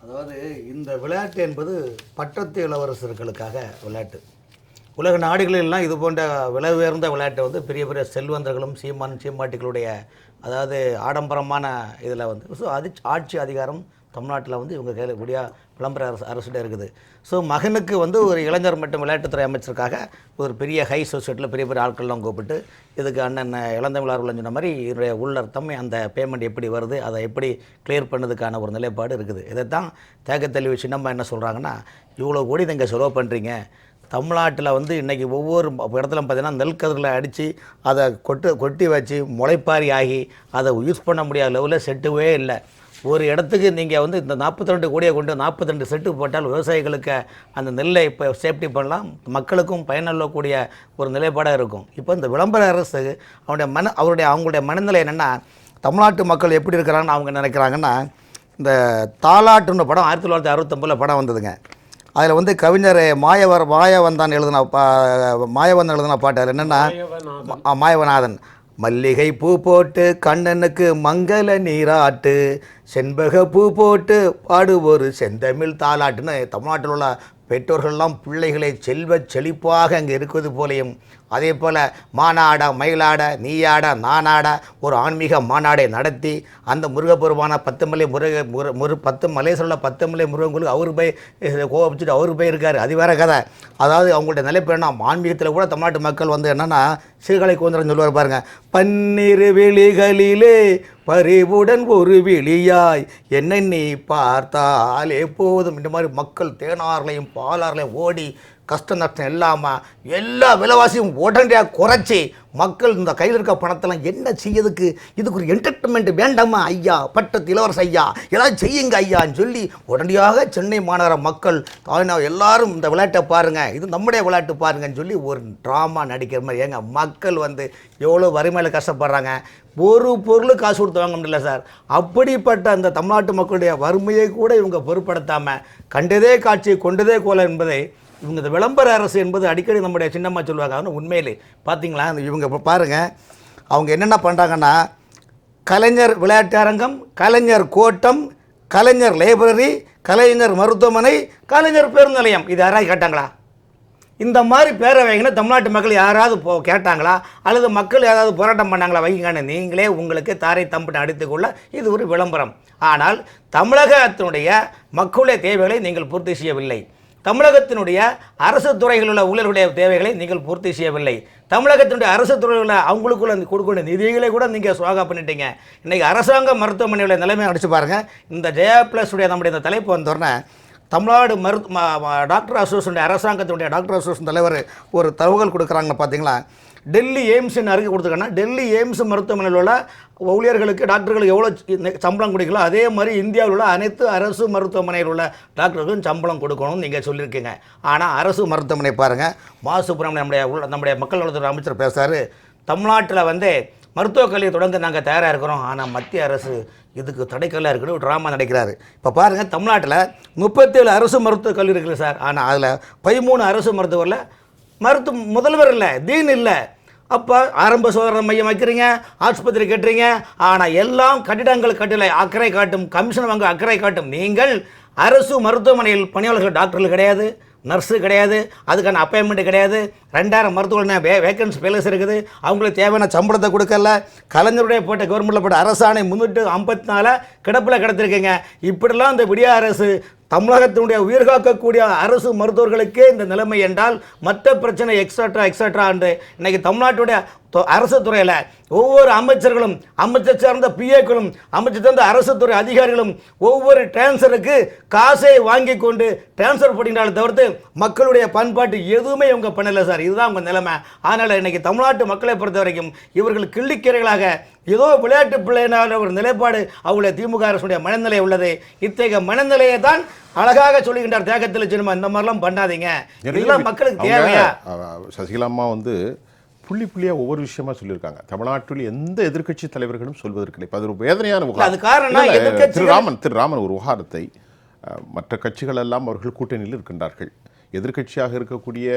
அதாவது இந்த விளையாட்டு என்பது பட்டத்து இளவரசர்களுக்காக விளையாட்டு. உலக நாடுகளிலெல்லாம் இது போன்ற விலை உயர்ந்த விளையாட்டை வந்து பெரிய பெரிய செல்வந்தர்களும் சீமாட்டிகளுடைய அதாவது ஆடம்பரமான இதில் வந்து ஸோ அது ஆட்சி அதிகாரம் தமிழ்நாட்டில் வந்து இவங்க கையில் முடியா விளம்பர அரசிட்ட இருக்குது. ஸோ மகனுக்கு வந்து ஒரு இளைஞர் மற்றும் விளையாட்டுத்துறை அமைச்சருக்காக ஒரு பெரிய ஹை சொசைட்டியில் பெரிய பெரிய ஆட்கள்லாம் கூப்பிட்டு இதுக்கு அண்ணன் இளந்தமிழார் சொன்ன மாதிரி இதனுடைய உள்ளர்த்தம் அந்த பேமெண்ட் எப்படி வருது அதை எப்படி கிளியர் பண்ணதுக்கான ஒரு நிலைப்பாடு இருக்குது. இதைத்தான் தேக்கத்தெளிவு சின்னம்மா என்ன சொல்கிறாங்கன்னா, இவ்வளோ கோடி நீங்கள் செலவு பண்ணுறீங்க, தமிழ்நாட்டில் வந்து இன்றைக்கி ஒவ்வொரு இடத்துல பார்த்திங்கன்னா நெல்கதிரில் அடித்து அதை கொட்டி வச்சு முளைப்பாரி ஆகி அதை யூஸ் பண்ண முடியாத லெவலில் செட்டுவே இல்லை. ஒரு இடத்துக்கு நீங்கள் வந்து இந்த 42 கோடியை கொண்டு 42 செட்டு போட்டால் விவசாயிகளுக்கு அந்த நெல்லை இப்போ சேஃப்டி பண்ணலாம், மக்களுக்கும் பயனள்ளக்கூடிய ஒரு நிலைப்பாடாக இருக்கும். இப்போ இந்த விளம்பர அரசு அவங்களுடைய மனநிலை என்னென்னா, தமிழ்நாட்டு மக்கள் எப்படி இருக்கிறாங்கன்னு அவங்க நினைக்கிறாங்கன்னா, இந்த தாலாட்டுன்ற படம் 1969 படம் வந்ததுங்க. அதில் வந்து கவிஞர் மாயவந்தான் எழுதின பாட்டு அதில் என்னென்னா, மாயவநாதன் மல்லிகை பூ போட்டு கண்ணனுக்கு மங்கள நீராட்டு, செண்பக பூ போட்டு பாடுவோரு செந்தமிழ் தாலாட்டுன்னு தமிழ்நாட்டில் உள்ள பெற்றோர்கள்லாம் பிள்ளைகளை செழிப்பாக அங்கே இருக்கிறது போலையும், அதே போல் மானாட மயிலாட நீயாட நானாட ஒரு ஆன்மீக மாநாடை நடத்தி அந்த முருகப்பெருமான 10 மலை 10 மலேசியில் 10 மலை முருகங்களுக்கு அவரு போய் கோபிச்சுட்டு அவரு போய் இருக்கார். அது வேறு கதை. அதாவது அவங்களுடைய நிலைப்பு என்ன, ஆன்மீகத்தில் கூட தமிழ்நாட்டு மக்கள் வந்து என்னென்னா சீர்காழி கோந்திரன் சொல்லுவார் பாருங்க, பன்னிரு விழிகளிலே பறிவுடன் ஒரு விழியாய் என்னை நீ பார்த்தாலே போதும். இந்த மாதிரி மக்கள் தேனார்களையும் பாலார்களையும் ஓடி கஷ்ட நஷ்டம் இல்லாமல் எல்லா விலைவாசியும் உடனடியாக குறைச்சி மக்கள் இந்த கையில் இருக்க பணத்தெல்லாம் என்ன செய்யறதுக்கு, இதுக்கு ஒரு என்டர்டைன்மெண்ட் வேண்டாமா ஐயா, பட்டத்து இளவரச ஐயா ஏதாவது செய்யுங்க ஐயான்னு சொல்லி உடனடியாக சென்னை மாநகர மக்கள் எல்லாரும் இந்த விளையாட்டை பாருங்கள், இது நம்முடைய விளையாட்டு பாருங்கன்னு சொல்லி ஒரு ட்ராமா நடிக்கிற மாதிரி. ஏங்க மக்கள் வந்து எவ்வளோ வறுமையில் கஷ்டப்படுறாங்க, ஒரு பொருள் காசு கொடுத்து வாங்க முடியல சார். அப்படிப்பட்ட அந்த தமிழ்நாட்டு மக்களுடைய வறுமையை கூட இவங்க பொருட்படுத்தாமல் கண்டதே காட்சி கொண்டதே கோலம் என்பதை இவங்க இந்த விளம்பர அரசு என்பது அடிக்கடி நம்முடைய சின்னம்மா சொல்லுவாங்க. ஆனால் உண்மையிலே பார்த்தீங்களா இவங்க இப்போ பாருங்கள், அவங்க என்னென்ன பண்ணுறாங்கன்னா, கலைஞர் விளையாட்டு அரங்கம், கலைஞர் கோட்டம், கலைஞர் லைப்ரரி, கலைஞர் மருத்துவமனை, கலைஞர் பேருந்து நிலையம், இது யாராவது கேட்டாங்களா? இந்த மாதிரி பேரை வைங்கன்னா தமிழ்நாட்டு மக்கள் யாராவது கேட்டாங்களா? அல்லது மக்கள் ஏதாவது போராட்டம் பண்ணாங்களா? வைங்கன்னு நீங்களே உங்களுக்கு தாரை தம்பிட்டு அடித்துக்கொள்ள இது ஒரு விளம்பரம். ஆனால் தமிழகத்தினுடைய மக்களுடைய தேவைகளை நீங்கள் பூர்த்தி செய்யவில்லை. தமிழகத்தினுடைய அரசு துறைகளில் உள்ள ஊழியர்களுடைய தேவைகளை நீங்கள் பூர்த்தி செய்யவில்லை. தமிழகத்தினுடைய அரசு துறைகளில் அவங்களுக்குள்ள கொடுக்கிற நிதிகளை கூட நீங்கள் சுவாகா பண்ணிட்டீங்க. இன்றைக்கி அரசாங்க மருத்துவமனையுடைய நிலைமை அடிச்சு பாருங்கள். இந்த ஜெயா ப்ளஸ் உடைய நம்முடைய இந்த தலைப்பு வந்தோடனே தமிழ்நாடு டாக்டர் அசோசியேஷன் அரசாங்கத்தினுடைய டாக்டர் அசோசியேஷன் தலைவர் ஒரு தகவல் கொடுக்குறாங்கன்னு பார்த்தீங்களா, டெல்லி எய்ம்ஸ்ன்னு அறிக்கை கொடுத்துருக்காங்கன்னா, டெல்லி எய்ம்ஸ் மருத்துவமனையில் உள்ள ஊழியர்களுக்கு டாக்டர்களுக்கு எவ்வளோ சம்பளம் கொடுக்கலோ அதே மாதிரி இந்தியாவில் உள்ள அனைத்து அரசு மருத்துவமனையில் உள்ள டாக்டர்களுக்கும் சம்பளம் கொடுக்கணும்னு நீங்கள் சொல்லியிருக்கீங்க. ஆனால் அரசு மருத்துவமனை பாருங்கள், மா சுப்பிரமணியம் நம்முடைய மக்கள் நலத்துறை அமைச்சர் பேசுகிறாரு, தமிழ்நாட்டில் வந்து மருத்துவக் கல்வியை தொடங்க நாங்கள் தயாராக இருக்கிறோம், ஆனால் மத்திய அரசு இதுக்கு தடைக்கல்லாக இருக்குன்னு ட்ராமா நடக்கிறாரு. இப்போ பாருங்கள், தமிழ்நாட்டில் 37 அரசு மருத்துவக் கல்லூரி இருக்குது சார். ஆனால் அதில் 13 அரசு மருத்துவரில் முதல்வர் இல்லை, டீன் இல்லை. அப்போ ஆரம்ப சோதனை மையம் வைக்கிறீங்க, ஆஸ்பத்திரி கட்டுறீங்க, ஆனால் எல்லாம் கட்டிடங்கள் கட்டலை அக்கறை காட்டும், கமிஷன் வாங்க அக்கறை காட்டும். நீங்கள் அரசு மருத்துவமனையில் பணியாளர்கள் டாக்டர்கள் கிடையாது, நர்ஸு கிடையாது, அதுக்கான அப்பாயின்மெண்ட் கிடையாது, 2000 மருத்துவர்கள் வேக்கன்சி பேலஸ் இருக்குது, அவங்களுக்கு தேவையான சம்பளத்தை கொடுக்கல, கலைஞருடைய போட்ட கவர்மெண்ட்டில் போட்ட அரசாணை 354 கிடப்பில் கிடத்திருக்கீங்க. இப்படிலாம் இந்த விடிய அரசு தமிழகத்தினுடைய உயிர் காக்கக்கூடிய அரசு மருத்துவர்களுக்கே இந்த நிலைமை என்றால் மற்ற பிரச்சனை எக்ஸட்ரா என்று இன்றைக்கி தமிழ்நாட்டுடைய அரசு துறையில் ஒவ்வொரு அமைச்சர்களும், அமைச்சர் சார்ந்த பிஏக்களும், அமைச்சர் சார்ந்த அரசு துறை அதிகாரிகளும் ஒவ்வொரு டிரான்ஸ்ஃபருக்கு காசை வாங்கி கொண்டு டிரான்ஸ்ஃபர் பண்ணினாலும் தவிர்த்து மக்களுடைய பண்பாட்டு எதுவுமே இவங்க பண்ணலை சார். இதுதான் உங்கள் நிலைமை. அதனால் இன்றைக்கி தமிழ்நாட்டு மக்களை பொறுத்த வரைக்கும் இவர்கள் கிள்ளிக்கீரைகளாக ஏதோ விளையாட்டு பிள்ளைனால ஒரு நிலைப்பாடு அவங்களுடைய திமுக அரசுடைய மனநிலை உள்ளது. இத்தகைய மனநிலையை தான் அழகாக சொல்லுகின்றார் தேக்கத்தில் சினிமா. இந்த மாதிரிலாம் பண்ணாதீங்க, இதெல்லாம் மக்களுக்கு தேவையா? சசிகலாம்மா வந்து புள்ளியாக ஒவ்வொரு விஷயமா சொல்லியிருக்காங்க. தமிழ்நாட்டில் எந்த எதிர்க்கட்சி தலைவர்களும் சொல்வதற்கில்லை. அது ஒரு வேதனையான திரு ராமன் ஒரு விவகாரத்தை மற்ற கட்சிகள் எல்லாம் அவர்கள் கூட்டணியில் இருக்கின்றார்கள். எதிர்க்கட்சியாக இருக்கக்கூடிய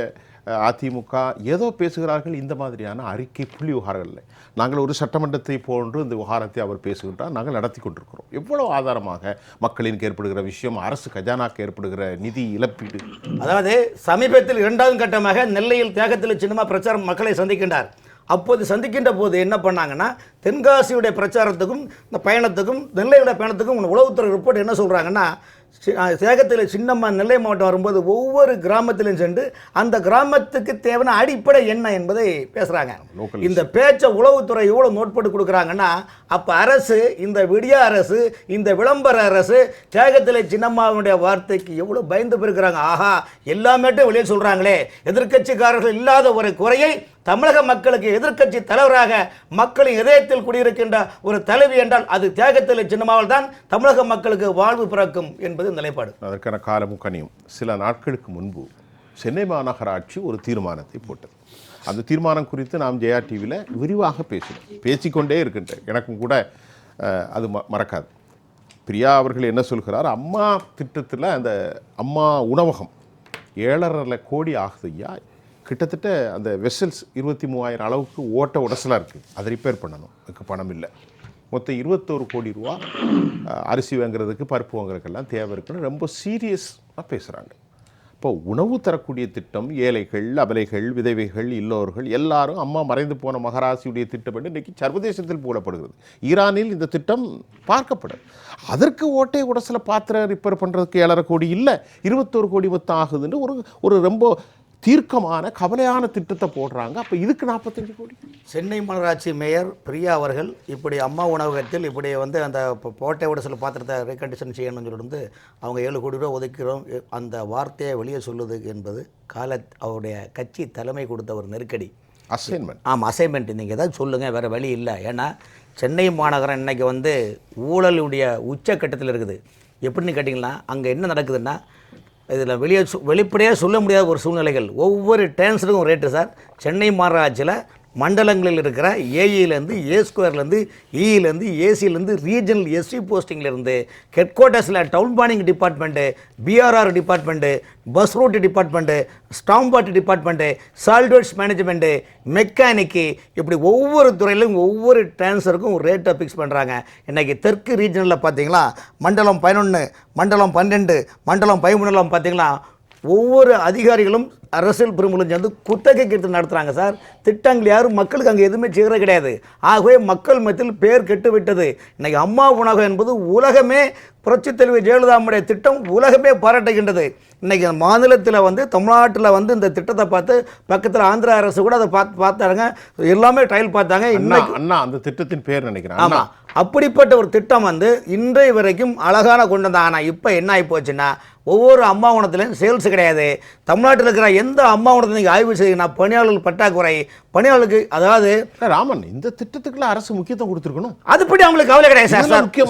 அதிமுக ஏதோ பேசுகிறார்கள். இந்த மாதிரியான அறிக்கை புள்ளி விவகாரங்கள் நாங்கள் ஒரு சட்டமன்றத்தை போன்று இந்த விவகாரத்தை அவர் பேசுகின்றார், நாங்கள் நடத்தி கொண்டிருக்கிறோம். எவ்வளவு ஆதாரமாக மக்களுக்கு ஏற்படுகிற விஷயம், அரசு கஜானாக்கு ஏற்படுகிற நிதி இழப்பீடு. அதாவது சமீபத்தில் 2வது கட்டமாக நெல்லையில் தியாகத்தில் சின்னமா பிரச்சாரம் மக்களை சந்திக்கின்றார். அப்போது சந்திக்கின்ற போது என்ன பண்ணாங்கன்னா, தென்காசியுடைய பிரச்சாரத்துக்கும் இந்த பயணத்துக்கும் நெல்லையுடைய பயணத்துக்கும் உளவுத்துறை ரிப்போர்ட் என்ன சொல்கிறாங்கன்னா, சேகத்தில் சின்னம்மா நெல்லை மாவட்டம் வரும்போது ஒவ்வொரு கிராமத்திலும் சென்று அந்த கிராமத்துக்கு தேவையான அடிப்படை என்ன என்பதை பேசுகிறாங்க. இந்த பேச்சை உளவுத்துறை எவ்வளோ நோட் போட்டு கொடுக்குறாங்கன்னா, அப்போ அரசு, இந்த விடியா அரசு, இந்த விளம்பர அரசு சேகத்தில் சின்னம்மாவுடைய வார்த்தைக்கு எவ்வளோ பயந்து போயிருக்கிறாங்க. ஆஹா, எல்லாமேட்டும் வெளியே சொல்கிறாங்களே, எதிர்க்கட்சிக்காரர்கள் இல்லாத ஒரு குறையை தமிழக மக்களுக்கு எதிர்க்கட்சி தலைவராக மக்களின் இதயத்தில் குடியிருக்கின்ற ஒரு தலைவி என்றால் அது தியாகத்தில் சின்னமாவில் தான் தமிழக மக்களுக்கு வாழ்வு பிறக்கும் என்பது நிலைப்பாடு. அதற்கான காலமும் கனியும். சில நாட்களுக்கு முன்பு சென்னை மாநகராட்சி ஒரு தீர்மானத்தை போட்டது. அந்த தீர்மானம் குறித்து நாம் ஜெயா டிவியில் விரிவாக பேசிக்கொண்டே இருக்கின்றேன். எனக்கும் கூட அது மறக்காது. பிரியா அவர்கள் என்ன சொல்கிறார், அம்மா திட்டத்தில் அந்த அம்மா உணவகம் 7.5 கோடி ஆகுது ஐயா. கிட்டத்தட்ட அந்த வெசல்ஸ் 23,000 அளவுக்கு ஓட்ட உடசலாக இருக்குது. அதை ரிப்பேர் பண்ணணும், அதுக்கு பணம் இல்லை. மொத்தம் 21 கோடி ரூபா அரிசி வாங்குறதுக்கு, பருப்பு வாங்குறதுக்கெல்லாம் தேவை இருக்குன்னு ரொம்ப சீரியஸாக பேசுகிறாங்க. இப்போ உணவு தரக்கூடிய திட்டம், ஏழைகள், அபலைகள், விதவைகள், இல்லோர்கள் எல்லாரும் அம்மா மறைந்து போன மகராசியுடைய திட்டம் என்று இன்றைக்கி சர்வதேசத்தில் போடப்படுகிறது. ஈரானில் இந்த திட்டம் பார்க்கப்படும். அதற்கு ஓட்டை உடசலை பாத்திரம் ரிப்பேர் பண்ணுறதுக்கு 7.5 கோடி இல்லை, 21 கோடி மொத்தம் ஆகுதுன்னு ஒரு ரொம்ப தீர்க்கமான கவலையான திட்டத்தை போடுறாங்க. அப்போ இதுக்கு 45 கோடி. சென்னை மாநகராட்சி மேயர் பிரியா அவர்கள் இப்படி அம்மா உணவகத்தில் இப்படி அந்த போட்டை உடசல் பாத்திரத்தை ரீகண்டிஷன் செய்யணும்னு சொல்லிட்டு அவங்க 7 கோடி ரூபா ஒதுக்கிறோம் அந்த வார்த்தையை வெளியே சொல்லுது என்பது அவருடைய கட்சி தலைமை கொடுத்த ஒரு நெருக்கடி, அசைன்மெண்ட். ஆமாம், அசைன்மெண்ட். நீங்கள் ஏதாவது சொல்லுங்கள், வேறு வழி இல்லை. ஏன்னா சென்னை மாநகரம் இன்றைக்கி ஊழலுடைய உச்சக்கட்டத்தில் இருக்குது. எப்படின்னு கேட்டிங்கன்னா, அங்கே என்ன நடக்குதுன்னா, இதில் வெளிப்படையாக சொல்ல முடியாத ஒரு சூழ்நிலைகள். ஒவ்வொரு டிரான்ஸ்ஃபருக்கும் ஒரு ரேட்டு சார். சென்னை மாநகராட்சியில் மண்டலங்களில் இருக்கிற ஏஇலேருந்து, ஏ ஸ்கொயர்லேருந்து, இலேருந்து, ஏசிலேருந்து, ரீஜனல் எஸ்சி போஸ்டிங்லேருந்து, ஹெட் குவார்ட்டர்ஸில் town planning department, BRR department, bus route department, ஸ்டாம்பாட் டிபார்ட்மெண்ட்டு, சால்ட்வேட்ஸ் மேனேஜ்மெண்ட்டு, மெக்கானிக்கு, இப்படி ஒவ்வொரு துறையிலும் ஒவ்வொரு டிரான்ஸ்ஃபருக்கும் ஒரு ரேட்டை ஃபிக்ஸ் பண்ணுறாங்க. இன்றைக்கி தெற்கு ரீஜனில் பார்த்தீங்களா, மண்டலம் 11, மண்டலம் 12, மண்டலம் 13 பார்த்தீங்களா, ஒவ்வொரு அதிகாரிகளும் அரசியல் பெருமளும் சேர்ந்து குத்தகைக்கு எடுத்து நடத்துகிறாங்க சார். திட்டங்கள் யாரும் மக்களுக்கு அங்கே எதுவுமே செய்கிறது கிடையாது. ஆகவே மக்கள் மத்தியில் பேர் கெட்டு விட்டது. இன்றைக்கி அம்மா உணவகம் என்பது உலகமே, புரட்சித் தலைவி ஜெயலலிதாவுடைய திட்டம் உலகமே பாராட்டுகின்றது. இன்றைக்கி மாநிலத்தில் தமிழ்நாட்டில் இந்த திட்டத்தை பார்த்து பக்கத்தில் ஆந்திர அரசு கூட அதை பார்த்தாங்க, எல்லாமே ட்ரையல் பார்த்தாங்க. அண்ணா அந்த திட்டத்தின் பேர் நினைக்கிறேன். ஆமாம், அப்படிப்பட்ட ஒரு திட்டம் இன்றைய வரைக்கும் அழகான கொண்டு வந்தாங்க. ஆனால் இப்போ என்ன ஆகி போச்சுன்னா, ஒவ்வொரு அம்மா உணவகத்திலையும் சேல்ஸ் கிடையாது. தமிழ்நாட்டில் இருக்கிற எந்த அம்மா உணவகத்தை நீங்கள் ஆய்வு செய்யுங்கன்னா பணியாளர்கள் பற்றாக்குறை, பணியாளர்களுக்கு. அதாவது ராமன், இந்த திட்டத்துக்குள்ள அரசு முக்கியத்துவம் கொடுத்துருக்கணும். அதுபடி அவங்களுக்கு கவலை கிடையாது சார்.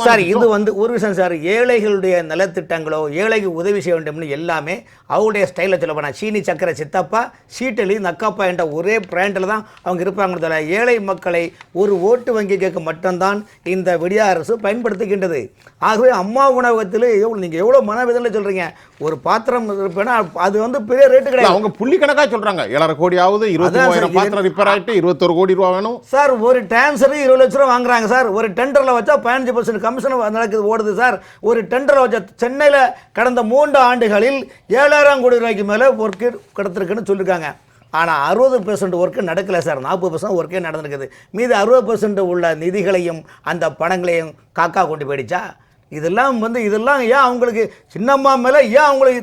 சார், இது ஒரு விஷயம் சார். ஏழைகளுடைய நலத்திட்டங்களோ, ஏழைக்கு உதவி செய்ய வேண்டும்னு எல்லாமே அவங்களுடைய ஸ்டைலில் சொல்ல போனால் சீனி சக்கரை சித்தப்பா, சீட்டலி நக்காப்பா என்ற ஒரே பிராண்டில் தான் அவங்க இருப்பாங்க. ஏழை மக்களை ஒரு ஓட்டு வங்கி கேட்க மட்டும்தான் இந்த விடியா அரசு பயன்படுத்துகின்றது. ஆகவே அம்மா உணவகத்தில் நீங்கள் எவ்வளோ மனவேதனை சொல்கிறீங்க. ஒரு பாத்திரம் இருப்பேன்னா அது பெரிய ரேட்டு கிடையாது. அவங்க புள்ளி கணக்காக சொல்கிறாங்க. 7.5 கோடி ஆகுது, 20,000 பாத்திரம் ரிப்பேர் ஆகிட்டு 21 கோடி ரூபா வேணும் சார். ஒரு டிரான்ஸ்ஃபர் 20 லட்ச ரூபா வாங்குறாங்க சார். ஒரு டெண்டரில் வச்சா 15% கமிஷன் நடக்குது, ஓடுது சார். ஒரு டெண்டரில் வச்சா சென்னையில் கடந்த 3 ஆண்டுகளில் 7,000 கோடி ரூபாய்க்கு மேலே ஒர்க்கு கிடத்திருக்குன்னு சொல்லியிருக்காங்க. ஆனால் 60% ஒர்க்கு நடக்கலை சார். 40% ஒர்க்கே நடந்திருக்குது. மீது 60% உள்ள நிதிகளையும் அந்த பணங்களையும் காக்கா கொண்டு போயிடுச்சா? இதெல்லாம் இதெல்லாம் ஏன் அவங்களுக்கு சின்னம்மா மேலே ஏன் அவங்களுக்கு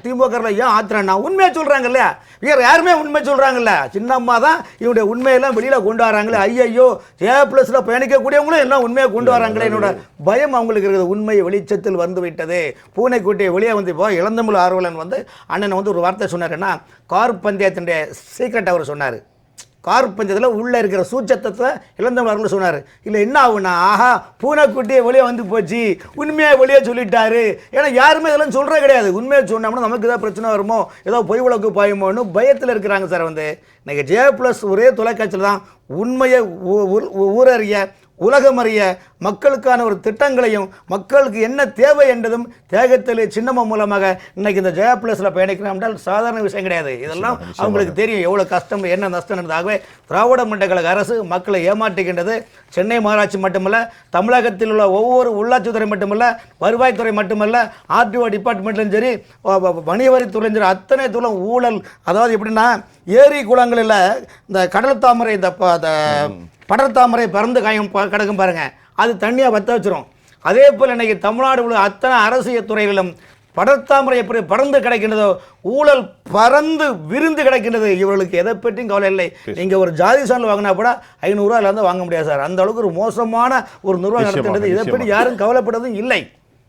திமுகவில் ஏன் ஆத்திரன்னா உண்மையாக சொல்கிறாங்க இல்லையா? வேறு யாருமே உண்மை சொல்கிறாங்கல்ல. சின்னம்மா தான் இவனுடைய உண்மையெல்லாம் வெளியில் கொண்டு வராங்களே. ஐயோ, A+ல் பயணிக்கக்கூடியவங்களும் எல்லாம் உண்மையை கொண்டு வராங்களே. என்னோட பயம் அவங்களுக்கு இருக்குது. உண்மை வெளிச்சத்தில் வந்து விட்டது. பூனைக்குட்டியை வெளியே இப்போ இளந்தமிழ் ஆர்வலன் அண்ணன் ஒரு வார்த்தை சொன்னாருன்னா, கார் பந்தயத்தினுடைய சீக்ரெட் அவர் சொன்னார். கார் பஞ்சத்தில் உள்ளே இருக்கிற சூச்சத்தை இளந்தமிழர்கள் சொன்னார். இல்லை என்ன ஆகுனா, ஆஹா பூனைக்குட்டியை வெளியே போச்சு, உண்மையாக வெளியே சொல்லிட்டாரு. ஏன்னா யாருமே இதெல்லாம் சொல்கிறது கிடையாது. உண்மையை சொன்னோம்னா நமக்கு ஏதாவது பிரச்சனை வருமோ, ஏதோ பொய் வழக்கு பாயுமோன்னு பயத்தில் இருக்கிறாங்க சார். இன்றைக்கி J+ ஒரே தொலைக்காட்சியில் தான் உண்மையை ஊரறிய உலகமறிய மக்களுக்கான ஒரு திட்டங்களையும் மக்களுக்கு என்ன தேவை என்றதும் தேகத்திலே சின்னம மூலமாக இன்னைக்கு இந்த ஜெயா பிளஸில் பயணிக்கிறோம் என்றால் சாதாரண விஷயம் கிடையாது. இதெல்லாம் அவங்களுக்கு தெரியும் எவ்வளோ கஷ்டம் என்ன நஷ்டம் இருந்ததாகவே திராவிட முன்னேற்ற கழக அரசு மக்களை ஏமாற்றுகின்றது. சென்னை மாநகராட்சி மட்டுமல்ல, தமிழகத்தில் உள்ள ஒவ்வொரு உள்ளாட்சித்துறை மட்டுமல்ல, வருவாய்த்துறை மட்டுமல்ல, ஆர்டிஓ டிபார்ட்மெண்ட்லையும் சரி, வணிகவரித்துறையும் சரி, அத்தனை தூரம் ஊழல். அதாவது எப்படின்னா ஏரி குளங்களில் இந்த கடல் தாமரை, இந்த படர் தாமரை பறந்து காயம் கிடக்கும் பாருங்க, அது தண்ணியாக வற்ற வச்சிரும். அதே போல் இன்னைக்கு தமிழ்நாடு உள்ள அத்தனை அரசியல் துறைகளிலும் படர்தாமரை எப்படி பறந்து கிடைக்கின்றதோ ஊழல் பறந்து விருந்து கிடைக்கின்றது. இவர்களுக்கு எதை பற்றியும் கவலை இல்லை. நீங்கள் ஒரு ஜாதி சான்று வாங்கினா கூட 500 ரூபாயிலேருந்து வாங்க முடியாது சார். அந்த அளவுக்கு ஒரு மோசமான ஒரு நிர்வாகம் நடத்துகிறது. இதை பற்றி யாரும் கவலைப்படுறதும் இல்லை.